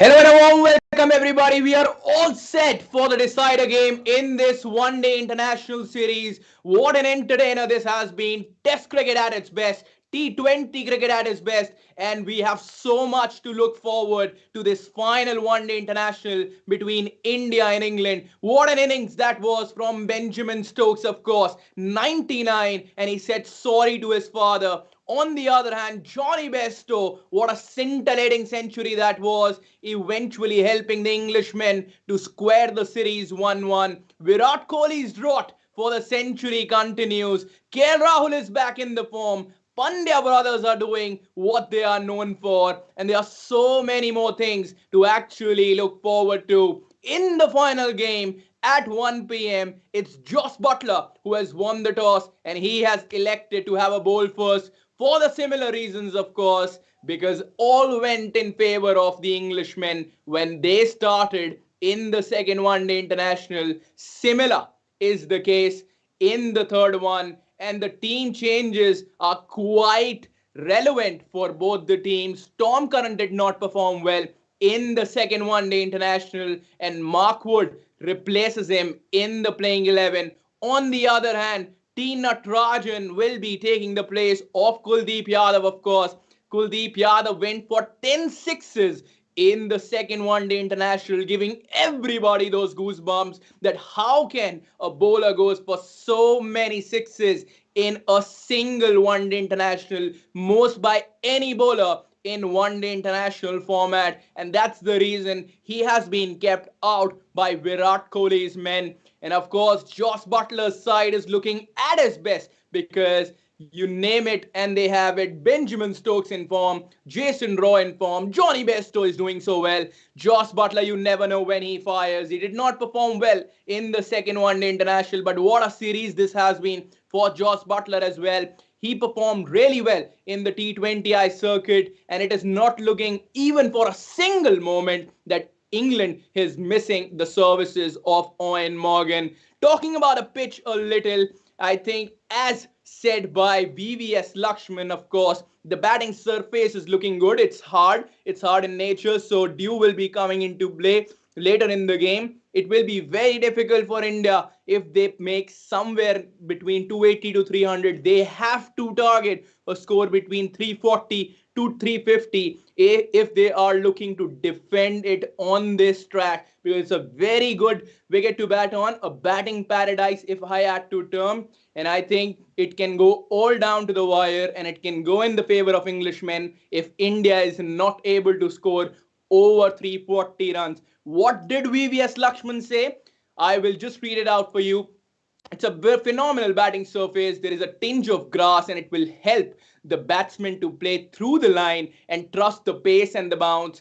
Hello and a warm welcome everybody. We are all set for the decider game in this one-day international series. What an entertainer this has been. Test cricket at its best. T20 cricket at its best, and we have so much to look forward to this final one-day international between India and England. What an innings that was from Benjamin Stokes, of course, 99, and he said sorry to his father. On the other hand, Johnny Bairstow, what a scintillating century that was, eventually helping the Englishmen to square the series 1-1. Virat Kohli's drought for the century continues. KL Rahul is back in the form. Pandya brothers are doing what they are known for, and there are so many more things to actually look forward to. In the final game at 1 p.m., it's Joss Butler who has won the toss, and he has elected to have a bowl first for the similar reasons, of course, because all went in favor of the Englishmen when they started in the second one day international. Similar is the case in the third one, and the team changes are quite relevant for both the teams. Tom Curran did not perform well in the second one day international, and Mark Wood replaces him in the playing 11. On the other hand, T. Natarajan will be taking the place of Kuldeep Yadav, of course. Kuldeep Yadav went for 10 sixes in the second one day international, giving everybody those goosebumps that how can a bowler goes for so many sixes in a single one day international, most by any bowler in one day international format, and that's the reason he has been kept out by Virat Kohli's men. And of course, Joss Butler's side is looking at his best because you name it and they have it. Benjamin Stokes in form, Jason Roy in form, Johnny Bairstow is doing so well. Joss Butler, you never know when he fires. He did not perform well in the second one day international, but what a series this has been for Joss Butler as well. He performed really well in the T20I circuit, and it is not looking even for a single moment that England is missing the services of Owen Morgan. Talking about a pitch a little, I think, as said by VVS Lakshman, of course, the batting surface is looking good. It's hard. It's hard in nature, so dew will be coming into play later in the game. It will be very difficult for India if they make somewhere between 280 to 300. They have to target a score between 340 to 350 if they are looking to defend it on this track, because it's a very good wicket to bat on, a batting paradise if I had to term. And I think it can go all down to the wire, and it can go in the favor of Englishmen if India is not able to score over 340 runs. What did VVS Lakshman say? I will just read it out for you. It's a phenomenal batting surface. There is a tinge of grass, and it will help the batsman to play through the line and trust the pace and the bounce.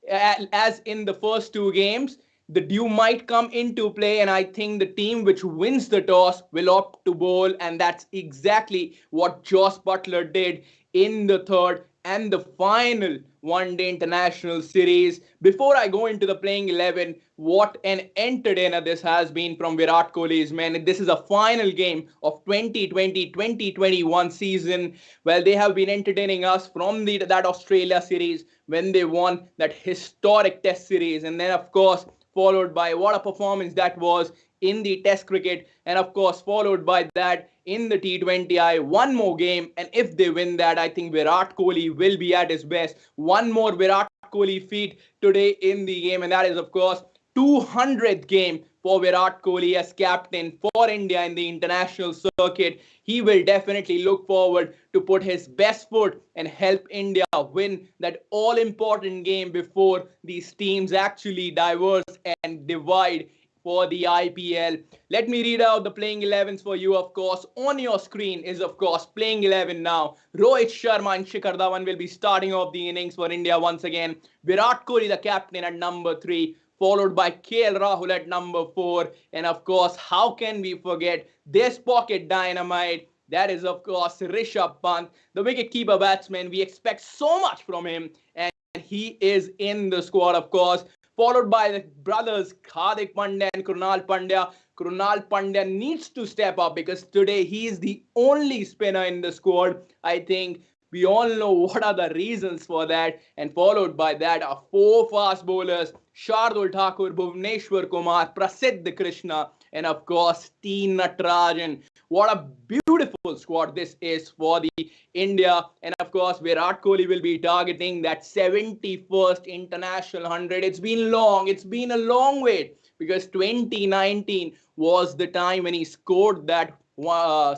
As in the first two games, the dew might come into play, and I think the team which wins the toss will opt to bowl, and that's exactly what Joss Butler did in the third and the final one day international series. Before I go into the playing 11, what an entertainer this has been from Virat Kohli's men. This is a final game of 2020-2021 season. Well, they have been entertaining us from that Australia series when they won that historic test series, and then of course followed by what a performance that was in the test cricket, and of course followed by that in the T20I. One more game, and if they win that, I think Virat Kohli will be at his best. One more Virat Kohli feat today in the game, and that is of course 200th game for Virat Kohli as captain for India in the international circuit. He will definitely look forward to put his best foot and help India win that all important game before these teams actually diverse and divide for the IPL. Let me read out the playing 11s for you, of course. On your screen is, of course, playing 11 now. Rohit Sharma and Shikhar Dhawan will be starting off the innings for India once again. Virat Kohli, the captain, at number 3, followed by KL Rahul at number 4. And, of course, how can we forget this pocket dynamite? That is, of course, Rishabh Pant, the wicket-keeper batsman. We expect so much from him, and he is in the squad, of course, followed by the brothers Hardik Pandya and Krunal Pandya. Krunal Pandya needs to step up because today he is the only spinner in the squad. I think We all know what are the reasons for that. And followed by that are four fast bowlers: Shardul Thakur, Bhuvneshwar Kumar, Prasidh Krishna, and of course T. Natarajan. What a beautiful squad this is for the India. And of course, Virat Kohli will be targeting that 71st international 100. It's been long. It's been a long wait, because 2019 was the time when he scored that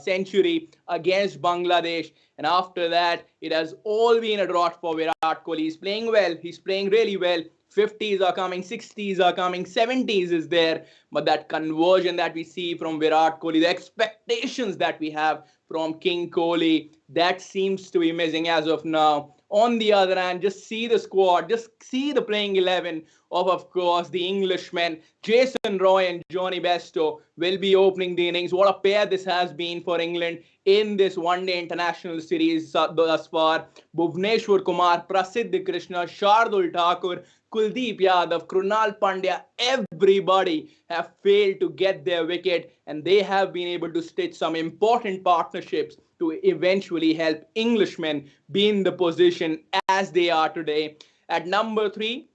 century against Bangladesh. And after that, it has all been a drought for Virat Kohli. He's playing well. He's playing really well. 50s are coming, 60s are coming, 70s is there. But that conversion that we see from Virat Kohli, the expectations that we have from King Kohli, that seems to be missing as of now. On the other hand, just see the squad, just see the playing 11 of course, the Englishmen. Jason Roy and Johnny Bairstow will be opening the innings. What a pair this has been for England in this one-day international series thus far. Bhuvneshwar Kumar, Prasidh Krishna, Shardul Thakur, Kuldeep Yadav, Krunal Pandya, everybody have failed to get their wicket, and they have been able to stitch some important partnerships to eventually help Englishmen be in the position as they are today. At number 3,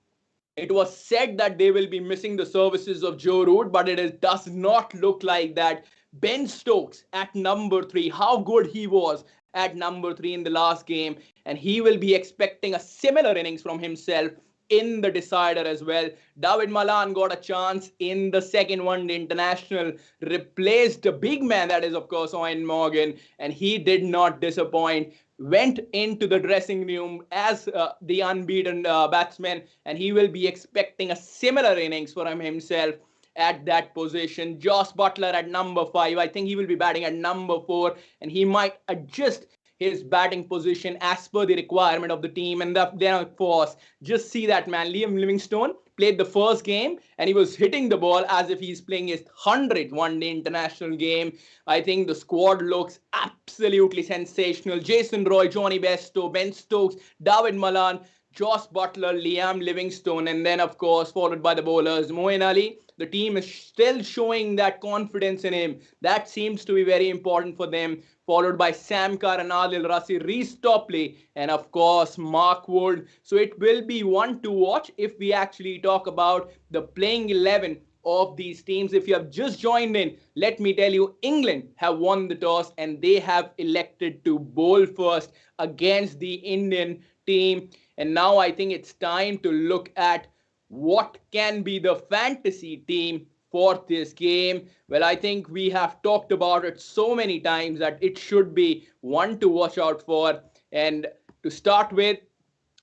it was said that they will be missing the services of Joe Root, but does not look like that. Ben Stokes at number 3, how good he was at number 3 in the last game, and he will be expecting a similar innings from himself in the decider as well. David Malan got a chance in the second one-day international, replaced the big man, that is of course Eoin Morgan, and he did not disappoint. Went into the dressing room as the unbeaten batsman, and he will be expecting a similar innings from himself at that position. Joss Butler at number 5. I think he will be batting at number 4, and he might adjust his batting position as per the requirement of the team. And then, of course, just see that man, Liam Livingstone, played the first game and he was hitting the ball as if he's playing his 100th one-day international game. I think the squad looks absolutely sensational. Jason Roy, Johnny Bairstow, Ben Stokes, David Malan, Joss Butler, Liam Livingstone, and then, of course, followed by the bowlers, Moeen Ali. The team is still showing that confidence in him. That seems to be very important for them. Followed by Sam Kerr and Adil Rasi, Reece Topley, and of course Mark Wood. So it will be one to watch if we actually talk about the playing 11 of these teams. If you have just joined in, let me tell you, England have won the toss and they have elected to bowl first against the Indian team. And now I think it's time to look at what can be the fantasy team for this game. Well, I think we have talked about it so many times that it should be one to watch out for. And to start with,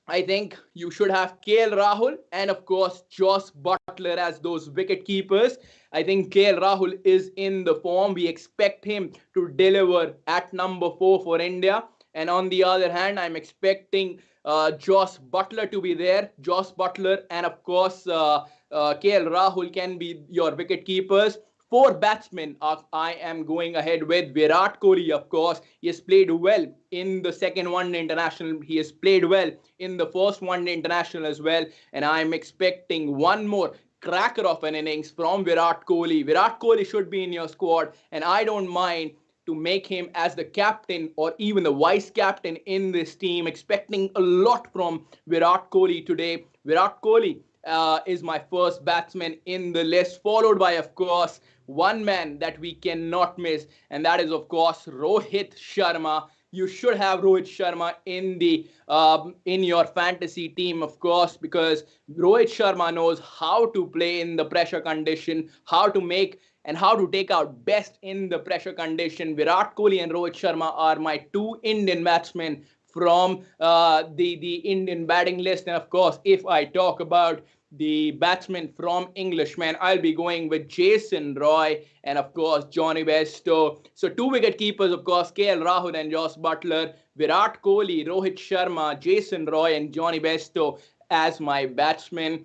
I think you should have KL Rahul and of course Joss Butler as those wicket keepers. I think KL Rahul is in the form. We expect him to deliver at number 4 for India. And on the other hand, I'm expecting Joss Butler to be there. Joss Butler and of course KL Rahul can be your wicket keepers. 4 batsmen I am going ahead with. Virat Kohli, of course. He has played well in the second one-day international. He has played well in the first one-day international as well. And I'm expecting one more cracker of an innings from Virat Kohli. Virat Kohli should be in your squad, and I don't mind to make him as the captain or even the vice captain in this team. Expecting a lot from Virat Kohli today. Virat Kohli is my first batsman in the list, followed by, of course, one man that we cannot miss, and that is, of course, Rohit Sharma. You should have Rohit Sharma in your fantasy team, of course, because Rohit Sharma knows how to play in the pressure condition, how to make and how to take out best in the pressure condition. Virat Kohli and Rohit Sharma are my 2 Indian batsmen from the Indian batting list. And of course, if I talk about the batsmen from Englishmen, I'll be going with Jason Roy and of course Johnny Bairstow. So 2 wicket keepers, of course, KL Rahul and Joss Butler, Virat Kohli, Rohit Sharma, Jason Roy and Johnny Bairstow as my batsmen.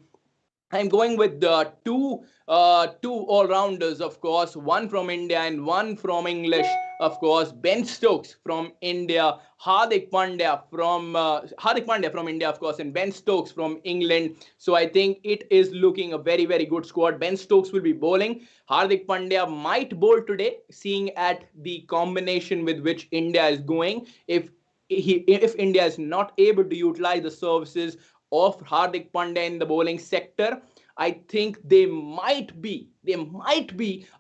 I'm going with the two all-rounders, of course, one from India and one from English, of course. Ben Stokes from India, Hardik Pandya from India, of course, and Ben Stokes from England. So I think it is looking a very, very good squad. Ben Stokes will be bowling. Hardik Pandya might bowl today, seeing at the combination with which India is going. If if India is not able to utilize the services of Hardik Pandya in the bowling sector, I think they might be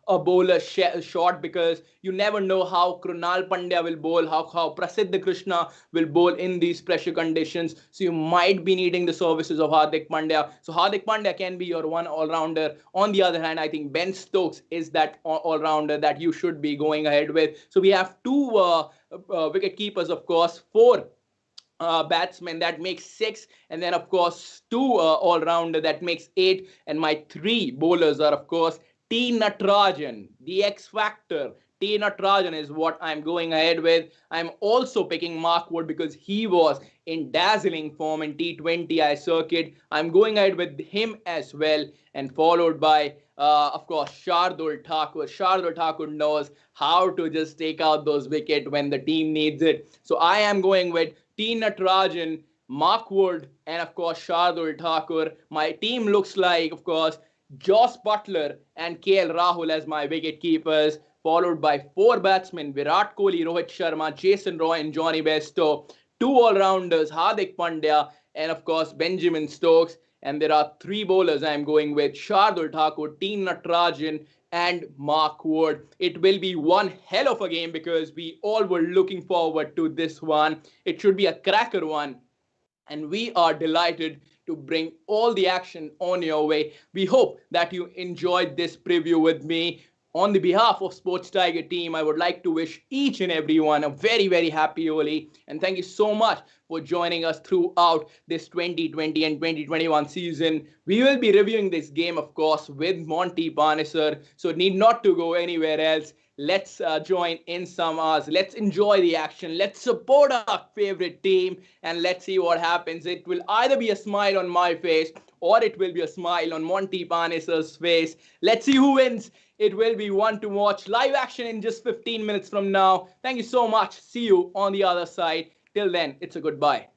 a bowler short, because you never know how Krunal Pandya will bowl, how Prasiddh Krishna will bowl in these pressure conditions. So you might be needing the services of Hardik Pandya. So Hardik Pandya can be your one all rounder. On the other hand, I think Ben Stokes is that all rounder that you should be going ahead with. So we have two wicket keepers, of course, four batsmen, that makes six, and then of course two all-rounder, that makes eight, and my three bowlers are of course T Natarajan, the X Factor. T Natarajan is what I'm going ahead with. I'm also picking Mark Wood because he was in dazzling form in T20I circuit. I'm going ahead with him as well, and followed by of course Shardul Thakur. Shardul Thakur knows how to just take out those wickets when the team needs it. So I am going with T Natarajan, Mark Wood, and of course Shardul Thakur. My team looks like, of course, Joss Butler and KL Rahul as my wicket keepers, followed by four batsmen: Virat Kohli, Rohit Sharma, Jason Roy, and Johnny Bairstow. Two all-rounders: Hardik Pandya and of course Benjamin Stokes. And there are three bowlers I am going with: Shardul Thakur, T Natarajan, and Mark Wood. It will be one hell of a game because we all were looking forward to this one. It should be a cracker one, and we are delighted to bring all the action on your way. We hope that you enjoyed this preview with me. On the behalf of Sports Tiger team, I would like to wish each and everyone a very, very happy Holi. And thank you so much for joining us throughout this 2020 and 2021 season. We will be reviewing this game, of course, with Monty Panesar, so need not to go anywhere else. Let's join in some hours. Let's enjoy the action. Let's support our favorite team, and let's see what happens. It will either be a smile on my face, or it will be a smile on Monty Panesar's face. Let's see who wins. It will be one to watch. Live action in just 15 minutes from now. Thank you so much. See you on the other side. Till then, it's a goodbye.